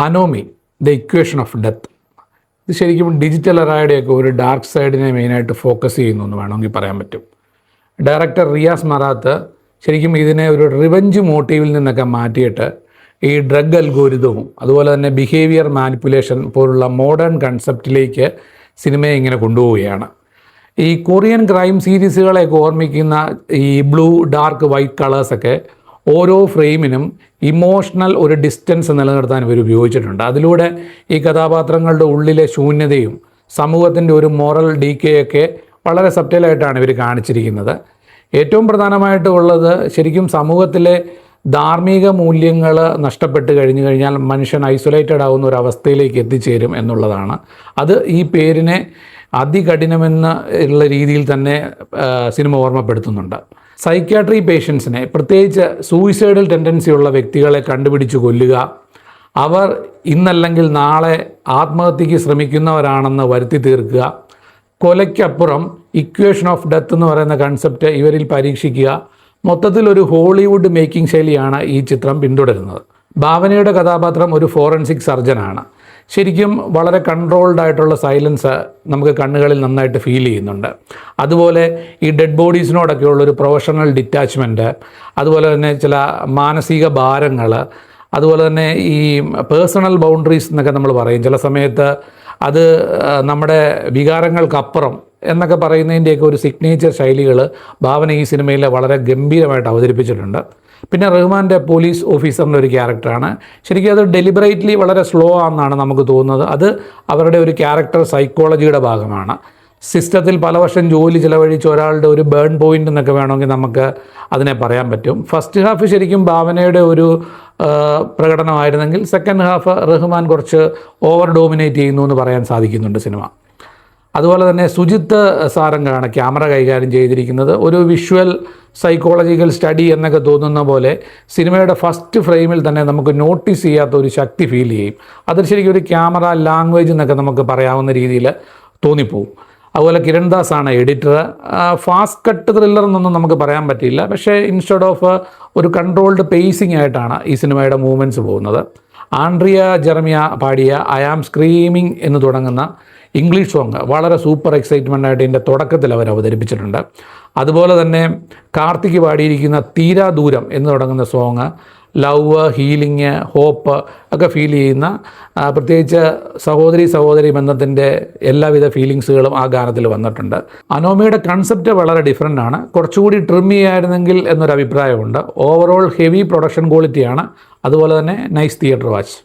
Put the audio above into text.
Anomie the equation of death. ഇത് ശരിക്കും digital എറായുടെയൊക്കെ ഒരു ഡാർക്ക് സൈഡിനെ മെയിനായിട്ട് ഫോക്കസ് ചെയ്യുന്നു എന്ന് വേണമെങ്കിൽ പറയാൻ പറ്റും. ഡയറക്ടർ റിയാസ് മറാത്ത് ശരിക്കും ഇതിനെ ഒരു റിവഞ്ച് മോട്ടീവിൽ നിന്നൊക്കെ മാറ്റിയിട്ട് ഈ ഡ്രഗ് അൽഗോരിതവും അതുപോലെ തന്നെ ബിഹേവിയർ മാനിപ്പുലേഷൻ പോലുള്ള മോഡേൺ കൺസെപ്റ്റിലേക്ക് സിനിമയെ ഇങ്ങനെ കൊണ്ടുപോവുകയാണ്. ഈ കൊറിയൻ ക്രൈം സീരീസുകളെയൊക്കെ ഓർമ്മിക്കുന്ന ഈ ബ്ലൂ ഡാർക്ക് വൈറ്റ് കളേഴ്സൊക്കെ ഓരോ ഫ്രെയിമിനും ഇമോഷണൽ ഒരു ഡിസ്റ്റൻസ് നിലനിർത്താൻ ഇവർ ഉപയോഗിച്ചിട്ടുണ്ട്. അതിലൂടെ ഈ കഥാപാത്രങ്ങളുടെ ഉള്ളിലെ ശൂന്യതയും സമൂഹത്തിൻ്റെ ഒരു മോറൽ ഡീക്കേയൊക്കെ വളരെ സബ്റ്റൈലായിട്ടാണ് ഇവർ കാണിച്ചിരിക്കുന്നത്. ഏറ്റവും പ്രധാനമായിട്ട് ഉള്ളത് ശരിക്കും സമൂഹത്തിലെ ധാർമ്മിക മൂല്യങ്ങൾ നഷ്ടപ്പെട്ട് കഴിഞ്ഞാൽ മനുഷ്യൻ ഐസൊലേറ്റഡ് ആവുന്ന ഒരു അവസ്ഥയിലേക്ക് എത്തിച്ചേരും എന്നുള്ളതാണ്. അത് ഈ പേരിനെ അതികഠിനമെന്ന് ഉള്ള രീതിയിൽ തന്നെ സിനിമ ഓർമ്മപ്പെടുത്തുന്നുണ്ട്. സൈക്യാട്രി പേഷ്യൻസിനെ, പ്രത്യേകിച്ച് സൂയിസൈഡൽ ടെൻഡൻസി ഉള്ള വ്യക്തികളെ കണ്ടുപിടിച്ച് കൊല്ലുക, അവർ ഇന്നല്ലെങ്കിൽ നാളെ ആത്മഹത്യക്ക് ശ്രമിക്കുന്നവരാണെന്ന് വരുത്തി തീർക്കുക, കൊലയ്ക്കപ്പുറം ഇക്വേഷൻ ഓഫ് ഡെത്ത് എന്ന് പറയുന്ന കൺസെപ്റ്റ് ഇവരിൽ പരീക്ഷിക്കുക, മൊത്തത്തിൽ ഒരു ഹോളിവുഡ് മേക്കിംഗ് ശൈലിയാണ് ഈ ചിത്രം പിന്തുടരുന്നത്. ഭാവനയുടെ കഥാപാത്രം ഒരു ഫോറൻസിക് സർജനാണ്. ശരിക്കും വളരെ കൺട്രോൾഡ് ആയിട്ടുള്ള സൈലൻസ് നമുക്ക് കണ്ണുകളിൽ നന്നായിട്ട് ഫീൽ ചെയ്യുന്നുണ്ട്. അതുപോലെ ഈ ഡെഡ് ബോഡീസിനോടൊക്കെ ഉള്ളൊരു പ്രൊഫഷണൽ ഡിറ്റാച്ച്മെൻറ്റ്, അതുപോലെ തന്നെ ചില മാനസിക ഭാരങ്ങൾ, അതുപോലെ തന്നെ ഈ പേഴ്സണൽ ബൗണ്ടറീസ് എന്നൊക്കെ നമ്മൾ പറയും ചില സമയത്ത്, അത് നമ്മുടെ വികാരങ്ങൾക്കപ്പുറം എന്നൊക്കെ പറയുന്നതിൻ്റെയൊക്കെ ഒരു സിഗ്നേച്ചർ ശൈലികൾ ഭാവന ഈ സിനിമയിൽ വളരെ ഗംഭീരമായിട്ട് അവതരിപ്പിച്ചിട്ടുണ്ട്. പിന്നെ റഹ്മാൻ്റെ പോലീസ് ഓഫീസറിൻ്റെ ഒരു ക്യാരക്ടറാണ്. ശരിക്കും അത് ഡെലിബറേറ്റ്ലി വളരെ സ്ലോ ആണെന്നാണ് നമുക്ക് തോന്നുന്നത്. അത് അവരുടെ ഒരു ക്യാരക്ടർ സൈക്കോളജിയുടെ ഭാഗമാണ്. സിസ്റ്റത്തിൽ പല വർഷം ജോലി ചിലവഴിച്ച ഒരാളുടെ ഒരു ബേൺ പോയിൻ്റ് എന്നൊക്കെ വേണമെങ്കിൽ നമുക്ക് അതിനെ പറയാൻ പറ്റും. ഫസ്റ്റ് ഹാഫ് ശരിക്കും ഭാവനയുടെ ഒരു പ്രകടനമായിരുന്നെങ്കിൽ സെക്കൻഡ് ഹാഫ് റഹ്മാൻ കുറച്ച് ഓവർ ഡോമിനേറ്റ് ചെയ്യുന്നു എന്ന് പറയാൻ സാധിക്കുന്നുണ്ട് സിനിമ. അതുപോലെ തന്നെ സുജിത്ത് സാരംഗാണ് ക്യാമറ കൈകാര്യം ചെയ്തിരിക്കുന്നത്. ഒരു വിഷ്വൽ സൈക്കോളജിക്കൽ സ്റ്റഡി എന്നൊക്കെ തോന്നുന്ന പോലെ സിനിമയുടെ ഫസ്റ്റ് ഫ്രെയിമിൽ തന്നെ നമുക്ക് നോട്ടീസ് ചെയ്യാത്ത ഒരു ശക്തി ഫീൽ ചെയ്യും. അത് ശരിക്കും ഒരു ക്യാമറ ലാംഗ്വേജ് എന്നൊക്കെ നമുക്ക് പറയാവുന്ന രീതിയിൽ തോന്നിപ്പോവും. അതുപോലെ കിരൺ ദാസ് ആണ് എഡിറ്റർ. ഫാസ്റ്റ് കട്ട് ത്രില്ലർ എന്നൊന്നും നമുക്ക് പറയാൻ പറ്റില്ല, പക്ഷേ ഇൻസ്റ്റെഡ് ഓഫ് ഒരു കൺട്രോൾഡ് പേസിംഗ് ആയിട്ടാണ് ഈ സിനിമയുടെ മൂവ്മെൻറ്റ്സ് പോകുന്നത്. ആൻഡ്രിയ ജെറമിയ പാടിയ ഐ ആം സ്ക്രീമിങ് എന്ന് തുടങ്ങുന്ന ഇംഗ്ലീഷ് സോങ് വളരെ സൂപ്പർ എക്സൈറ്റ്മെൻ്റ് ആയിട്ട് ഇതിൻ്റെ തുടക്കത്തിൽ അവർ അവതരിപ്പിച്ചിട്ടുണ്ട്. അതുപോലെ തന്നെ കാർത്തിക് പാടിയിരിക്കുന്ന തീരാ ദൂരം എന്ന് തുടങ്ങുന്ന സോങ് ലവ്, ഹീലിംഗ്, ഹോപ്പ് ഒക്കെ ഫീൽ ചെയ്യുന്ന, പ്രത്യേകിച്ച് സഹോദരി ബന്ധത്തിൻ്റെ എല്ലാവിധ ഫീലിങ്സുകളും ആ ഗാനത്തിൽ വന്നിട്ടുണ്ട്. അനോമിയുടെ കൺസെപ്റ്റ് വളരെ ഡിഫറെൻ്റ് ആണ്. കുറച്ചുകൂടി ട്രിം ചെയ്യായിരുന്നെങ്കിൽ എന്നൊരു അഭിപ്രായമുണ്ട്. ഓവറോൾ ഹെവി പ്രൊഡക്ഷൻ ക്വാളിറ്റിയാണ്. അതുപോലെ തന്നെ നൈസ് തിയേറ്റർ വാച്ച്.